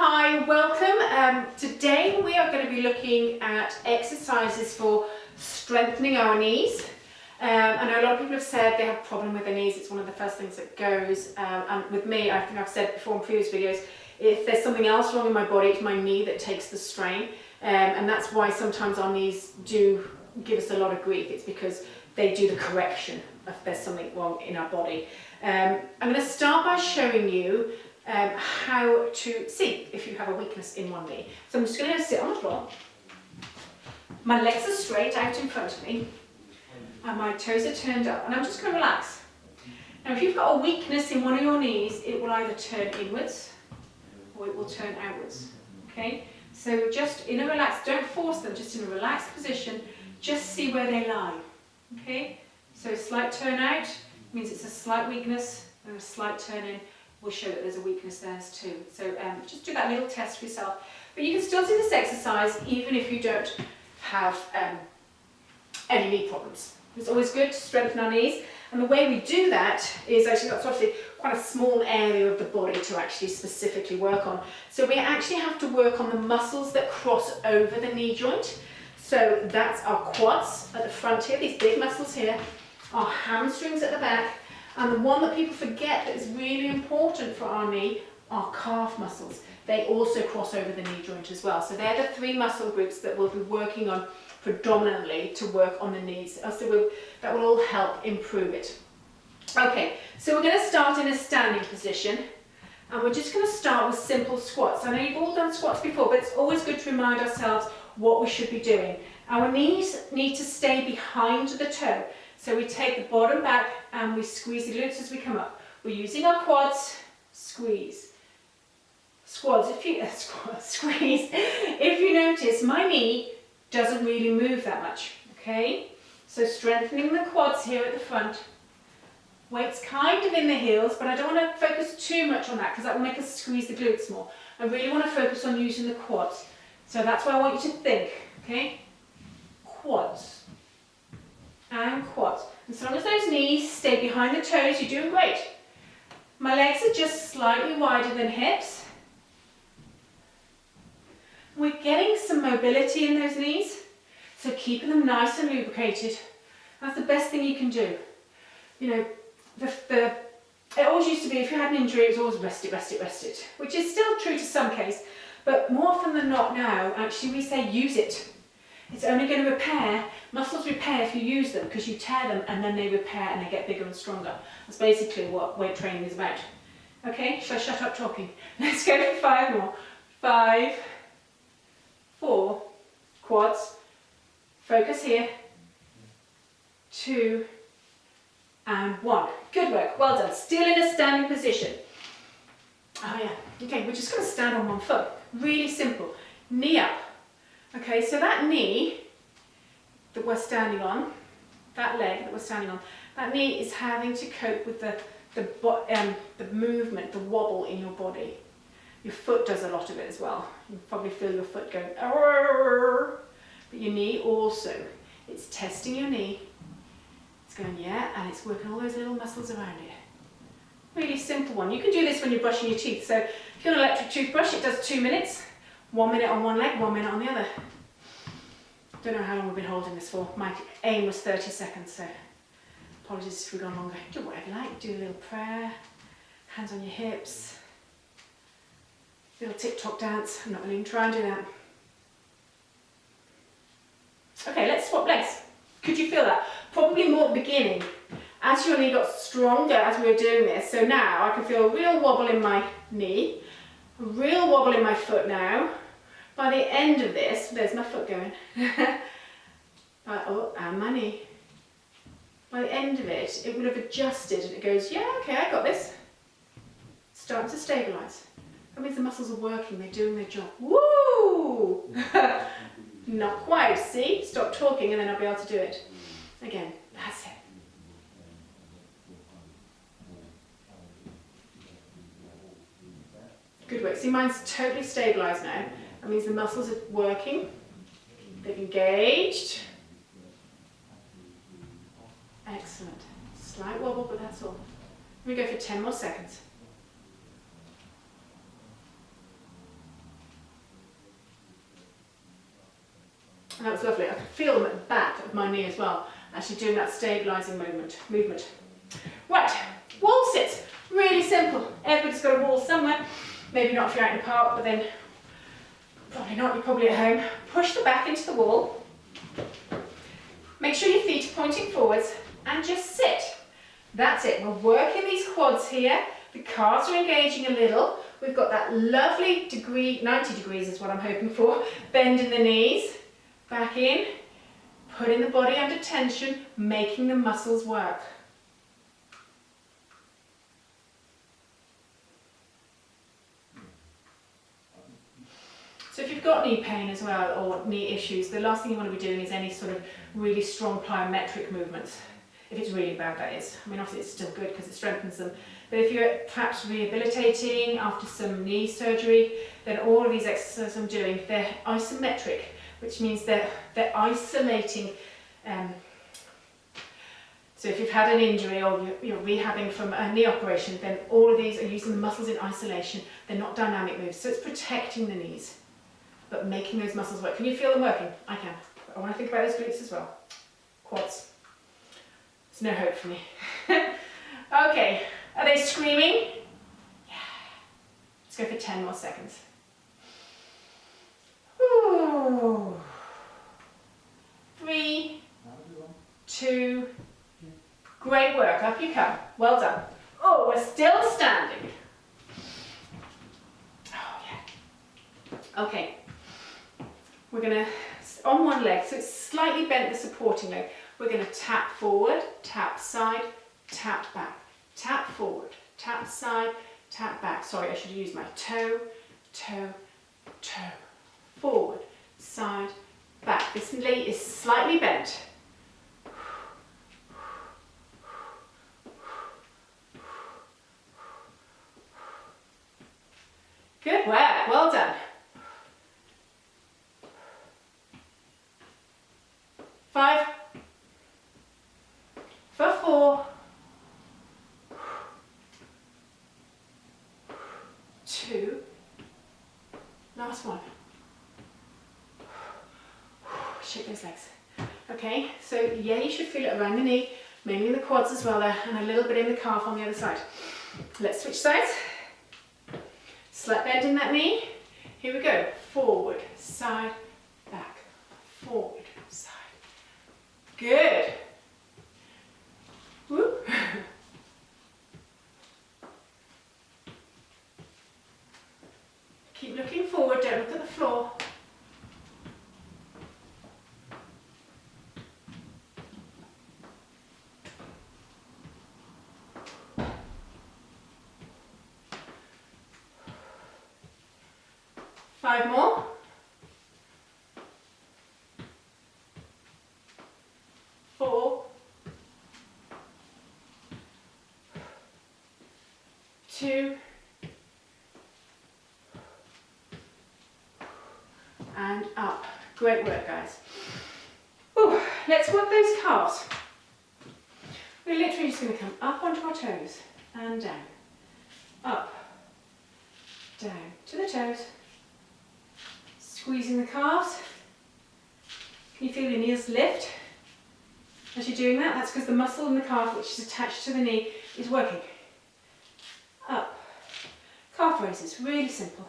Hi, welcome. Today we are going to be looking at exercises for strengthening our knees. I know a lot of people have said they have a problem with their knees. It's one of the first things that goes. And with me, I think I've said before in previous videos, if there's something else wrong in my body, it's my knee that takes the strain. And that's why sometimes our knees do give us a lot of grief. It's because they do the correction if there's something wrong in our body. I'm going to start by showing you how to see if you have a weakness in one knee. So I'm just going to sit on the floor. My legs are straight out in front of me and my toes are turned up, and I'm just going to relax. Now if you've got a weakness in one of your knees, it will either turn inwards or it will turn outwards. Okay, so just in a relaxed, don't force them, just in a relaxed position, just see where they lie. Okay, so slight turn out means it's a slight weakness, and a slight turn in will show that there's a weakness there too. So just do that little test for yourself. But you can still do this exercise even if you don't have any knee problems. It's always good to strengthen our knees. And the way we do that is actually, that's obviously quite a small area of the body to actually specifically work on. So we actually have to work on the muscles that cross over the knee joint. So that's our quads at the front here, these big muscles here, our hamstrings at the back, and the one that people forget that is really important for our knee are calf muscles. They also cross over the knee joint as well. So they're the three muscle groups that we'll be working on predominantly to work on the knees. So that will all help improve it. Okay, so we're going to start in a standing position, and we're just going to start with simple squats. I know you've all done squats before, but it's always good to remind ourselves what we should be doing. Our knees need to stay behind the toe. So we take the bottom back and we squeeze the glutes as we come up. We're using our quads, squeeze. Squads, squeeze. If you notice, my knee doesn't really move that much, okay? So strengthening the quads here at the front. Weight's kind of in the heels, but I don't want to focus too much on that because that will make us squeeze the glutes more. I really want to focus on using the quads. So that's why I want you to think, okay? Quads. And quads. As long as those knees stay behind the toes, you're doing great. My legs are just slightly wider than hips. We're getting some mobility in those knees, so keeping them nice and lubricated. That's the best thing you can do. You know, it always used to be if you had an injury, it was always rest it, rest it, rest it, which is still true to some case, but more often than not now, actually we say use it. It's only going to repair. Muscles repair if you use them, because you tear them and then they repair and they get bigger and stronger. That's basically what weight training is about. Okay, shall I shut up talking? Let's go for 5 more. 5, 4, quads, focus here, 2, and 1. Good work, well done. Still in a standing position. Oh yeah, okay, we're just going to stand on one foot. Really simple. Knee up. Okay, so that knee that we're standing on, that leg that we're standing on, that knee is having to cope with the movement, the wobble in your body. Your foot does a lot of it as well. You probably feel your foot going, arr, but your knee also, it's testing your knee. It's going, yeah, and it's working all those little muscles around it. Really simple one. You can do this when you're brushing your teeth. So if you're on an electric toothbrush, it does 2 minutes. 1 minute on one leg, 1 minute on the other. Don't know how long we've been holding this for. My aim was 30 seconds, so apologies if we've gone longer. Do whatever you like. Do a little prayer, hands on your hips, little TikTok dance. I'm not going to even try and do that. Okay, let's swap legs. Could you feel that? Probably more at the beginning. As your knee got stronger as we were doing this, so now I can feel a real wobble in my knee, a real wobble in my foot now. By the end of this, there's my foot going. Oh, and my knee. By the end of it, it will have adjusted and it goes, yeah, okay, I got this. Starting to stabilise. That means the muscles are working, they're doing their job. Woo! Not quite, see? Stop talking and then I'll be able to do it. Again, that's it. Good work. See, mine's totally stabilised now. That means the muscles are working. They've engaged. Excellent. Slight wobble, but that's all. We go for 10 more seconds. And that was lovely. I could feel them at the back of my knee as well, actually doing that stabilising movement. Right, wall sits. Really simple. Everybody's got a wall somewhere. Maybe not if you're out in the park, but then probably not, you're probably at home. Push the back into the wall. Make sure your feet are pointing forwards and just sit. That's it. We're working these quads here. The calves are engaging a little. We've got that lovely 90 degrees is what I'm hoping for. Bend in the knees, back in, putting the body under tension, making the muscles work. So if you've got knee pain as well, or knee issues, the last thing you want to be doing is any sort of really strong plyometric movements. If it's really bad, that is. I mean, obviously it's still good because it strengthens them. But if you're perhaps rehabilitating after some knee surgery, then all of these exercises I'm doing, they're isometric, which means they're isolating. So if you've had an injury or you're rehabbing from a knee operation, then all of these are using the muscles in isolation. They're not dynamic moves, so it's protecting the knees, but making those muscles work. Can you feel them working? I can. I want to think about those glutes as well. Quads. There's no hope for me. Okay, are they screaming? Yeah. Let's go for 10 more seconds. Ooh. 3, 2, great work, up you come. Well done. Oh, we're still standing. Oh, yeah. Okay. We're going to, on one leg, so it's slightly bent the supporting leg. We're going to tap forward, tap side, tap back. Tap forward, tap side, tap back. Sorry, I should have used my toe, toe, toe. Forward, side, back. This leg is slightly bent. Good work, well done. 5, for 4, 2, last one. Shake those legs. Okay, so yeah, you should feel it around the knee, mainly in the quads as well there, and a little bit in the calf on the other side. Let's switch sides. Slight bend in that knee. Here we go. Forward, side, back. Forward, side. Good. Woo. Keep looking forward, don't look at the floor. Five more. 4, 2, and up. Great work, guys. Ooh, let's work those calves. We're literally just going to come up onto our toes and down. Up, down to the toes. Squeezing the calves. Can you feel your knees lift? As you're doing that, that's because the muscle in the calf, which is attached to the knee, is working. Up. Calf raises, really simple.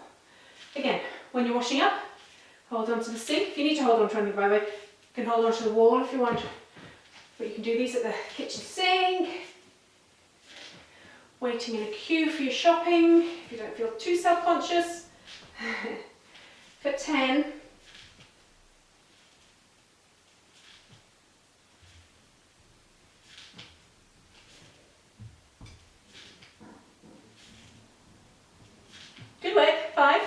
Again, when you're washing up, hold on to the sink. If you need to hold on to anything, by the way, you can hold on to the wall if you want. But you can do these at the kitchen sink. Waiting in a queue for your shopping, if you don't feel too self-conscious. For 10. Good work. 5.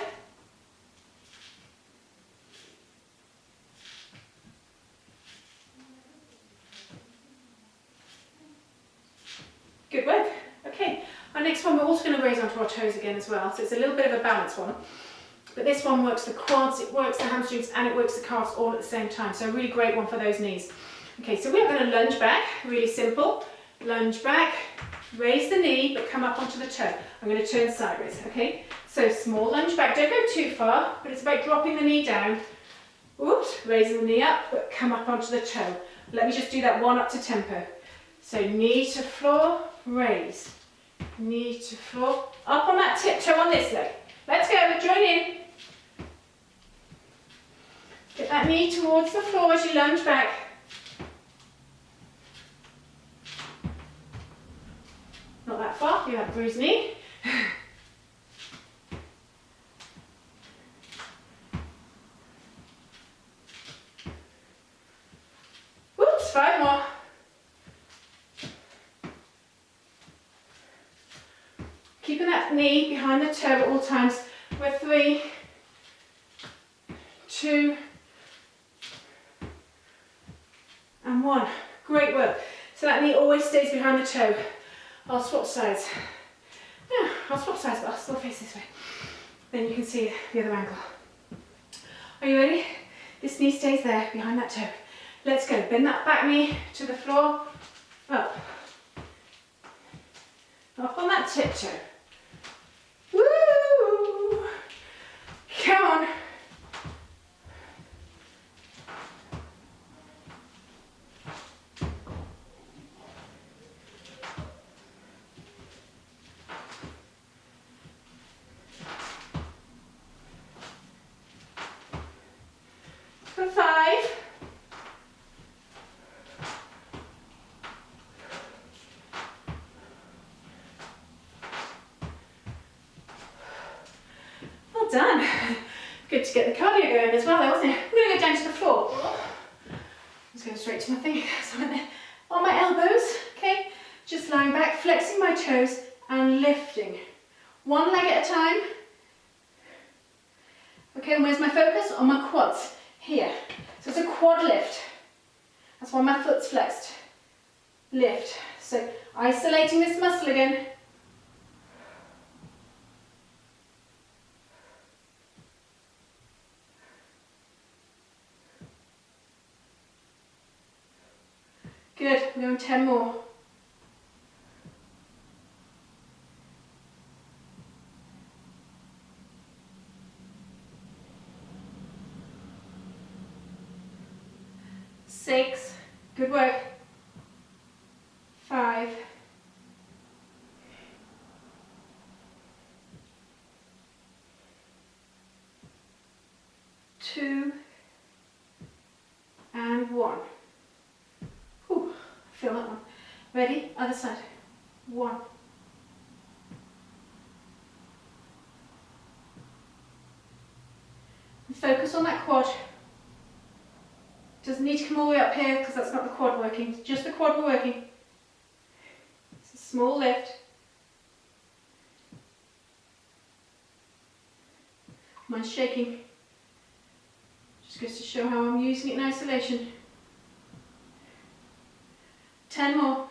Good work. Okay, our next one we're also going to raise onto our toes again as well, so it's a little bit of a balance one. But this one works the quads, it works the hamstrings, and it works the calves all at the same time. So a really great one for those knees. Okay, so we're going to lunge back, really simple. Lunge back, raise the knee, but come up onto the toe. I'm going to turn sideways, okay? So small lunge back, don't go too far, but it's about dropping the knee down, Oops, raise the knee up, but come up onto the toe. Let me just do that one up to tempo. So knee to floor, raise. Knee to floor, up on that tiptoe on this leg. Let's go, join in. Get that knee towards the floor as you lunge back. Not that far, you have a bruised knee. Whoops, 5 more. Keeping that knee behind the toe at all times. We're 3, 2, and 1. Great work. So that knee always stays behind the toe. I'll swap sides. Yeah, I'll swap sides, but I'll still face this way. Then you can see the other ankle. Are you ready? This knee stays there, behind that toe. Let's go. Bend that back knee to the floor. Up. Up on that tiptoe. Woo! Come on. For 5. Well done. Good to get the cardio going as well, wasn't it? I'm going to go down to the floor. Let's go straight to my thing. So I'm on my elbows, okay? Just lying back, flexing my toes and lifting. One leg at a time. Okay, and where's my focus? On my quads. Here. So it's a quad lift. That's why my foot's flexed. Lift. So isolating this muscle again. Good. We're going 10 more. Six, good work. 5, 2, and 1. Whew, feel that one. Ready? Other side. 1. And focus on that quad. Doesn't need to come all the way up here because that's not the quad working, it's just the quad we're working. It's a small lift. Mine's shaking. Just goes to show how I'm using it in isolation. 10 more.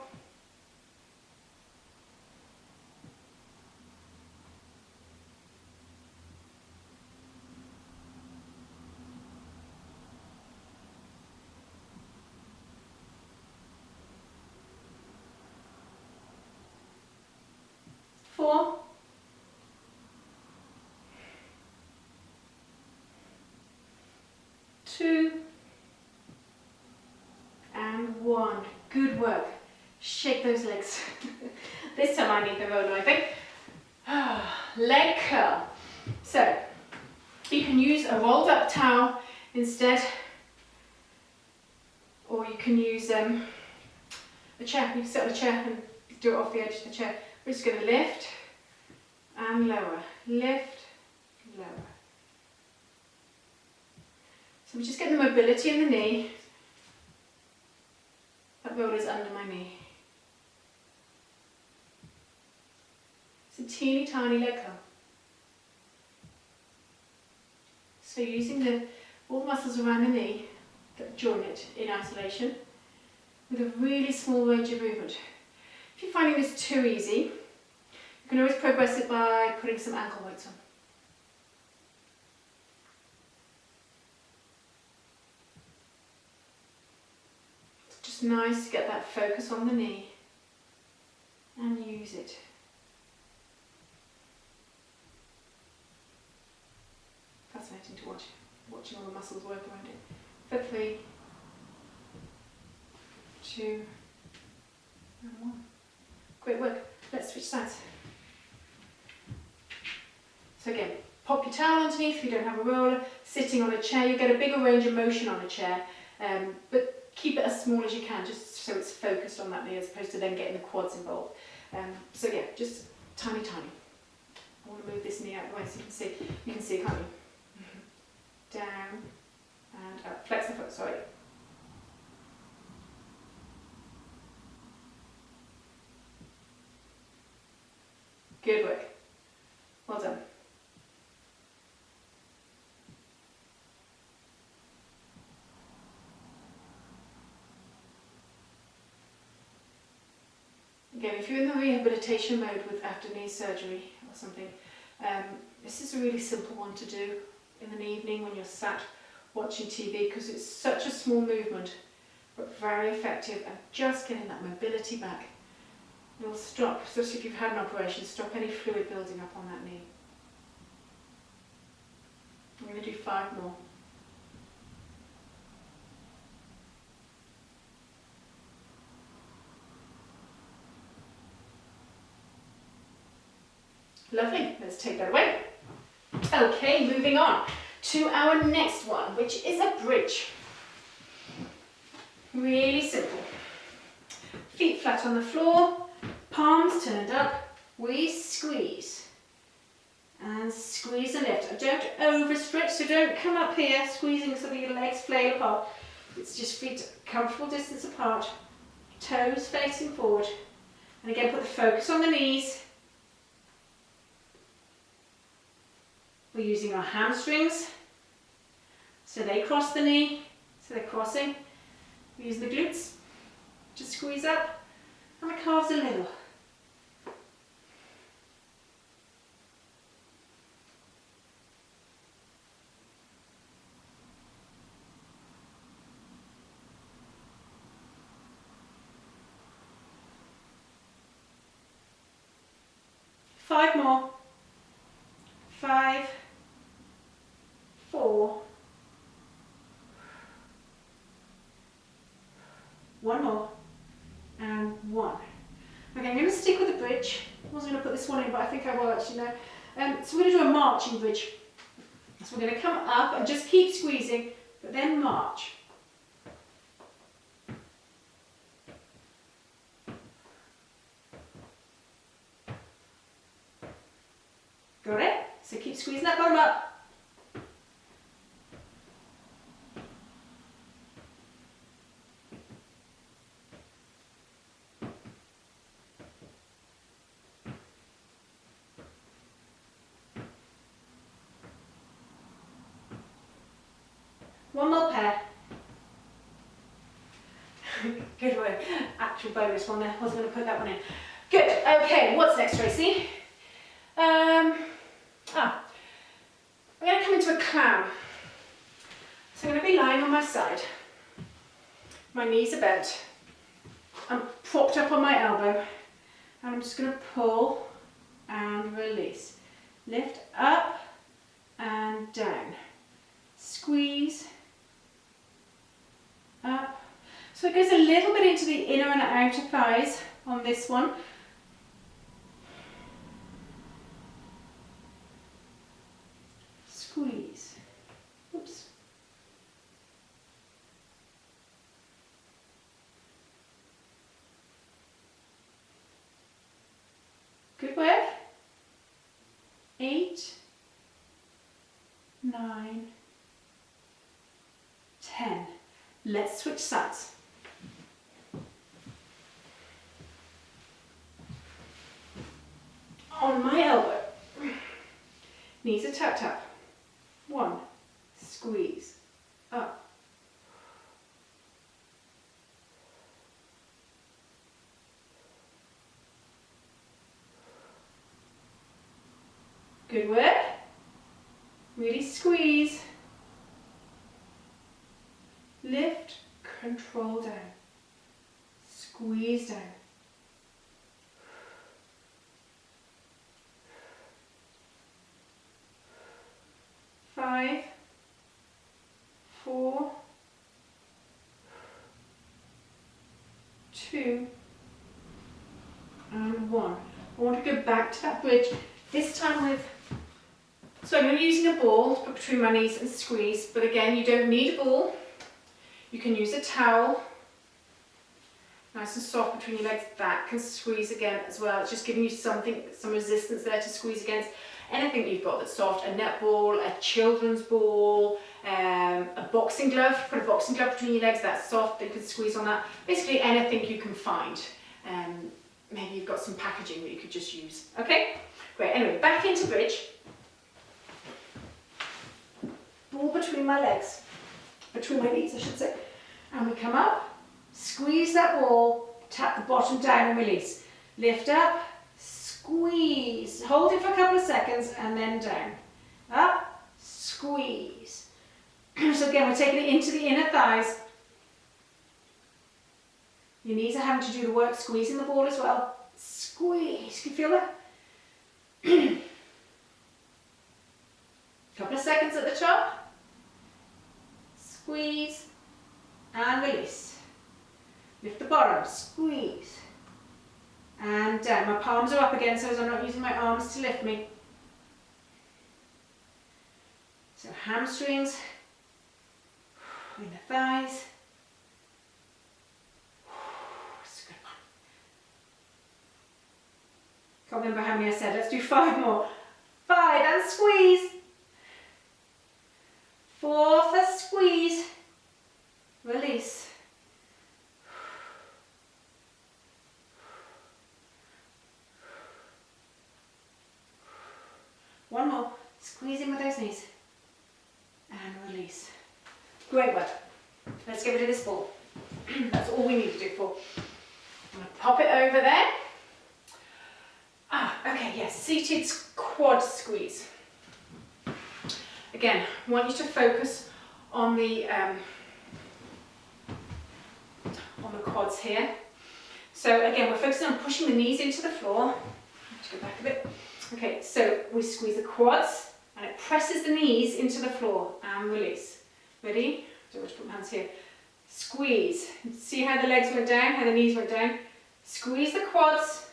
Four, 2, and 1. Good work. Shake those legs. This time I need the roller, I think. Leg curl. So you can use a rolled up towel instead, or you can use a chair. You can sit on a chair and do it off the edge of the chair. We're just going to lift and lower, lift, lower. So we just get the mobility in the knee. That roller's under my knee. It's a teeny tiny leg curl. So using all the muscles around the knee that join it in isolation with a really small range of movement. If you're finding this too easy, you can always progress it by putting some ankle weights on. It's just nice to get that focus on the knee and use it. Fascinating to watch. watching all the muscles work around it. For 3, 2, and 1. Great work. Let's switch sides. So again, pop your towel underneath if you don't have a roller. Sitting on a chair, you get a bigger range of motion on a chair, but keep it as small as you can, just so it's focused on that knee as opposed to then getting the quads involved. So yeah, just tiny, tiny. I want to move this knee out of the way so you can see. You can see, can't you? Down and up. Flex the foot, sorry. Good work. Well done. Again, if you're in the rehabilitation mode with after knee surgery or something, this is a really simple one to do in an evening when you're sat watching TV, because it's such a small movement but very effective and just getting that mobility back. It'll stop, especially if you've had an operation, stop any fluid building up on that knee. I'm going to do 5 more. Lovely, let's take that away. Okay, moving on to our next one, which is a bridge. Really simple. Feet flat on the floor, palms turned up, we squeeze. And squeeze and lift. Don't overstretch, so don't come up here squeezing so that your legs flail apart. It's just feet comfortable distance apart, toes facing forward. And again, put the focus on the knees. We're using our hamstrings, so they cross the knee, so they're crossing. We use the glutes to squeeze up, and the calves a little. Five more. 5, 4, 1 more, and 1. Okay, I'm going to stick with the bridge. I wasn't going to put this one in, but I think I will actually now. So we're going to do a marching bridge. So we're going to come up and just keep squeezing, but then march. Got it? So keep squeezing that bottom up. One more pair. Good work. Actual bonus one there. I wasn't going to put that one in. Good. Okay, what's next, Tracy? We're going to come into a clown. So I'm going to be lying on my side. My knees are bent. I'm propped up on my elbow. And I'm just going to pull and release. Lift up and down. Squeeze. Up. So it goes a little bit into the inner and outer thighs on this one. Squeeze. Oops. Good work. 8, 9, 10. Let's switch sides. On my elbow. Knees are tucked up. 1, squeeze, up. Good work. Really squeeze. Lift, control down. Squeeze down. Five, 4, 2, and 1. I want to go back to that bridge, this time with, so I'm using a ball to put between my knees and squeeze, but again, you don't need a ball. You can use a towel, nice and soft between your legs. That can squeeze again as well. It's just giving you something, some resistance there to squeeze against. Anything you've got that's soft, a netball, a children's ball, a boxing glove. Put a boxing glove between your legs, that's soft, you can squeeze on that. Basically anything you can find. Maybe you've got some packaging that you could just use. Okay, great. Anyway, back into bridge. Ball between my legs, between my knees I should say. And we come up, squeeze that ball, tap the bottom down and release. Lift up, squeeze, hold it for a couple of seconds and then down. Up, squeeze. So again, we're taking it into the inner thighs. Your knees are having to do the work, squeezing the ball as well. Squeeze, can you feel that? Couple of seconds at the top. Squeeze and release. Lift the bottom, squeeze. And down. My palms are up again so as I'm not using my arms to lift me. So hamstrings, inner thighs. That's a good one. Can't remember how many I said. Let's do 5 more. 5 and squeeze. 4 for squeeze. Release. One more. Squeeze in with those knees. And release. Great work. Let's get rid of this ball. That's all we need to do for. I'm going to pop it over there. Okay, yes, seated quad squeeze. Again, I want you to focus on the quads here. So again, we're focusing on pushing the knees into the floor. Let's go back a bit. Okay, so we squeeze the quads and it presses the knees into the floor and release. Ready? So I'm going to put my hands here. Squeeze. See how the legs went down, how the knees went down? Squeeze the quads.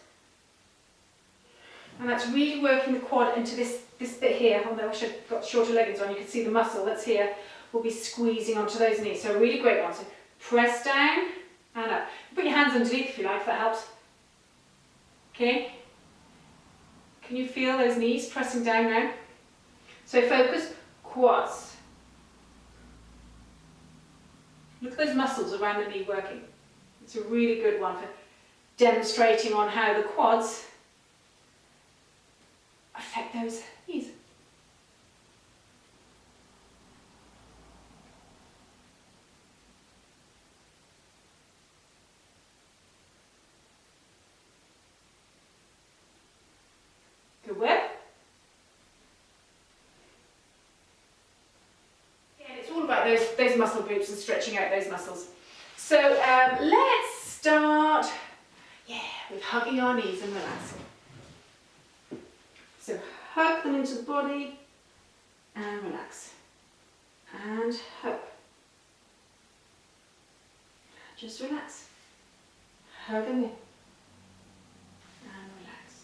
And that's really working the quad into this bit here. Although I wish I'd got shorter leggings on, you can see the muscle that's here will be squeezing onto those knees. So a really great one. So press down and up. Put your hands underneath if you like, if that helps. Okay? Can you feel those knees pressing down now? So focus, quads. Look at those muscles around the knee working. It's a really good one for demonstrating on how the quads affect those knees. Good work. Again, it's all about those muscle groups and stretching out those muscles. So let's start, with hugging our knees and relaxing. So hug them into the body and relax. And hug. Just relax. Hug them in. And relax.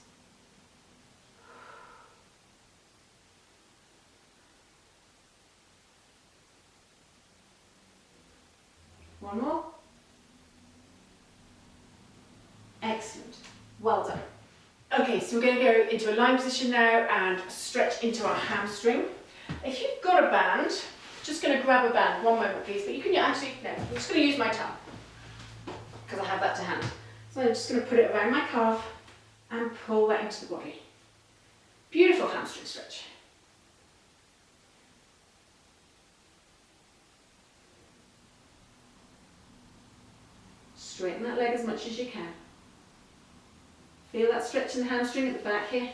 One more. Excellent. Well done. Okay, so we're going to go into a lying position now and stretch into our hamstring. If you've got a band, just going to grab a band. One moment please, but you can actually, no, I'm just going to use my towel because I have that to hand. So I'm just going to put it around my calf and pull that into the body. Beautiful hamstring stretch. Straighten that leg as much as you can. Feel that stretch in the hamstring at the back here.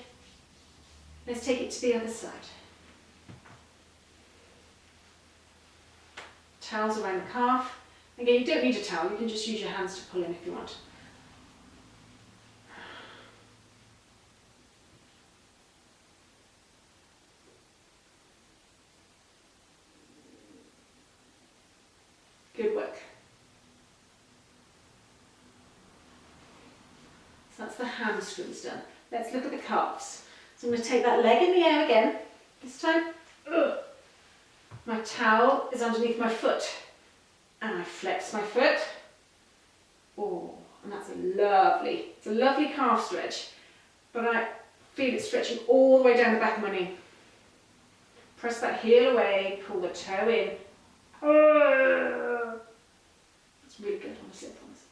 Let's take it to the other side. Towels around the calf. Again, you don't need a towel, you can just use your hands to pull in if you want. Good work. So that's the hamstrings done. Let's look at the calves. So I'm going to take that leg in the air again. This time, my towel is underneath my foot. And I flex my foot. Oh, and that's it's a lovely calf stretch. But I feel it stretching all the way down the back of my knee. Press that heel away, pull the toe in. That's really good, honestly, I promise.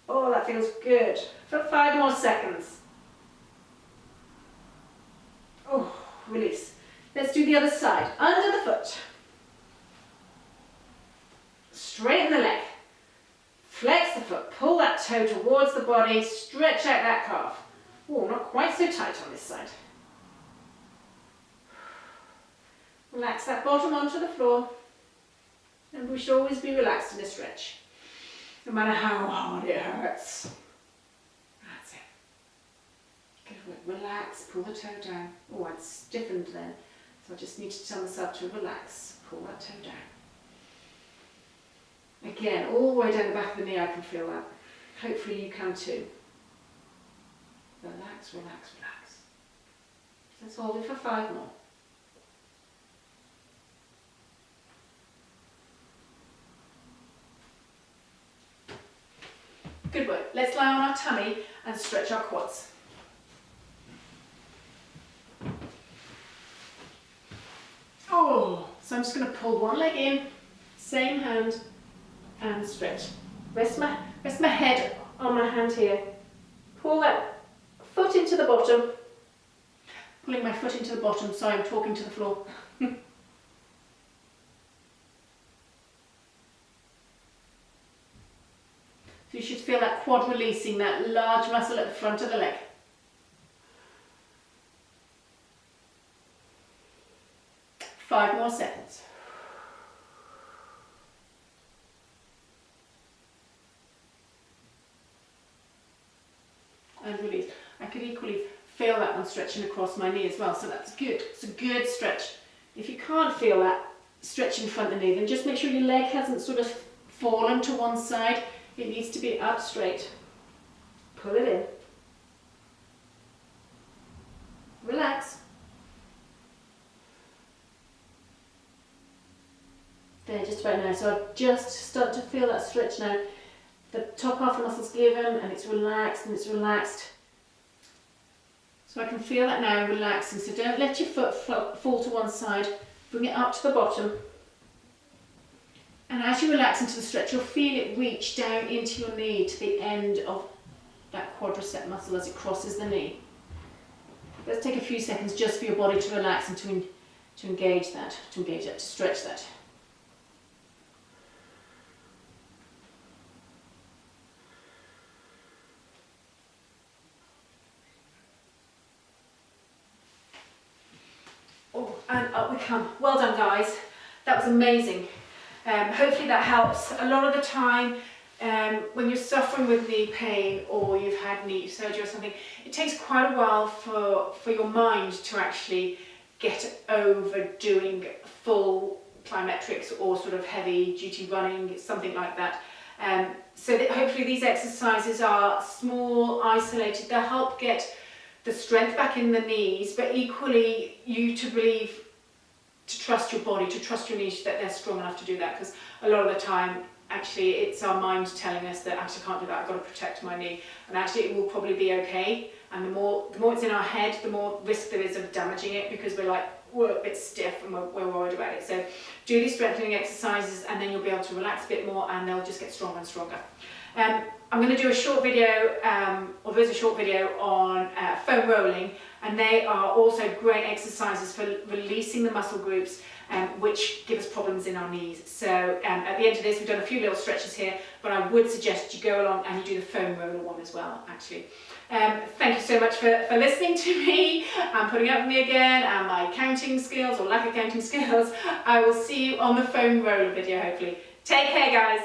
Oh, that feels good. For 5 more seconds. Oh, release. Let's do the other side. Under the foot. Straighten the leg. Flex the foot. Pull that toe towards the body. Stretch out that calf. Oh, not quite so tight on this side. Relax that bottom onto the floor. And we should always be relaxed in a stretch, no matter how hard it hurts. That's it. Good work. Relax. Pull the toe down. Oh, I'd stiffened then. So I just need to tell myself to relax. Pull that toe down. Again, all the way down the back of the knee I can feel that. Hopefully you can too. Relax, relax, relax. Let's hold it for 5 more. Good work. Let's lie on our tummy and stretch our quads. Oh, so I'm just going to pull one leg in, same hand, and stretch. Rest my head on my hand here. Pull that foot into the bottom. Pulling my foot into the bottom, sorry, I'm talking to the floor. So you should feel that quad releasing, that large muscle at the front of the leg. Five more seconds. And release. I could equally feel that one stretching across my knee as well, so that's good. It's a good stretch. If you can't feel that stretch in front of the knee, then just make sure your leg hasn't sort of fallen to one side. It needs to be up straight. Pull it in. Relax. There, just about now. So I've just started to feel that stretch now. The top half of the muscle's given and it's relaxed and it's relaxed. So I can feel that now relaxing. So don't let your foot fall to one side. Bring it up to the bottom. And as you relax into the stretch, you'll feel it reach down into your knee to the end of that quadricep muscle as it crosses the knee. Let's take a few seconds just for your body to relax and to engage that, to stretch that. Oh, and up we come. Well done, guys. That was amazing. Hopefully that helps. A lot of the time when you're suffering with knee pain or you've had knee surgery or something, it takes quite a while for your mind to actually get over doing full plyometrics or sort of heavy duty running, something like that. So that hopefully these exercises are small, isolated. They'll help get the strength back in the knees, but equally you to believe, to trust your body, to trust your knees that they're strong enough to do that, because a lot of the time actually it's our mind telling us that actually I can't do that, I've got to protect my knee, and actually it will probably be okay, and the more it's in our head, the more risk there is of damaging it, because we're like, we're a bit stiff and we're worried about it. So do these strengthening exercises and then you'll be able to relax a bit more and they'll just get stronger and stronger. I'm going to do a short video, or there's a short video on foam rolling, and they are also great exercises for releasing the muscle groups which give us problems in our knees. So at the end of this, we've done a few little stretches here, but I would suggest you go along and you do the foam roller one as well, actually. Thank you so much for listening to me and putting up with me again and my counting skills or lack of counting skills. I will see you on the foam roller video, hopefully. Take care, guys.